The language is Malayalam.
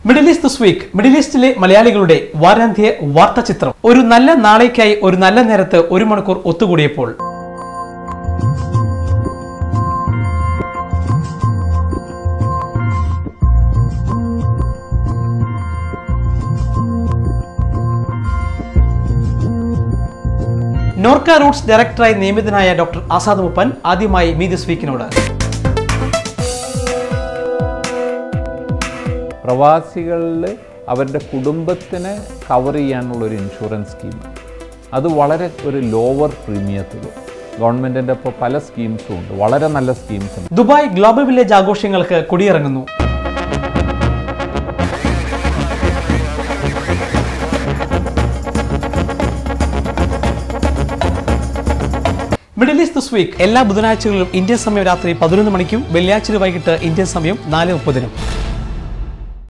Middle east this week middle ഈസ്റ്റിലെ മലയാളികളുടെ വാരാന്ത്യ വാർത്താചിത്രം. ഒരു നല്ല നാളേക്കായി ഒരു നല്ല നേരത്ത് 1 മണിക്കൂർ ഒത്തുകൂടിയപ്പോൾ നോർക്ക റൂട്ട്സ് ഡയറക്ടറായി നിയമിതനായ ഡോക്ടർ ആസാദ് മുപ്പൻ ആദ്യമായി മീ ദിസ് വീക്കിനോട് പ്രവാസികളിൽ അവരുടെ കുടുംബത്തിനെ കവർ ചെയ്യാനുള്ളൊരു ഇൻഷുറൻസ് സ്കീം, അത് വളരെ ഒരു ലോവർ പ്രീമിയത്തിൽ ഗവൺമെൻറ്റിൻ്റെ ഇപ്പോൾ പല സ്കീംസും ഉണ്ട്, വളരെ നല്ല സ്കീംസ് ഉണ്ട്. ദുബായ് ഗ്ലോബൽ വില്ലേജ് ആഘോഷങ്ങൾക്ക് കൊടിയിറങ്ങുന്നു. മിഡിൽ ഈസ്റ്റ് ദിസ് വീക്ക് എല്ലാ ബുധനാഴ്ചകളിലും ഇന്ത്യൻ സമയം രാത്രി 11 മണിക്കും വെള്ളിയാഴ്ച വൈകിട്ട് ഇന്ത്യൻ സമയം 4:30.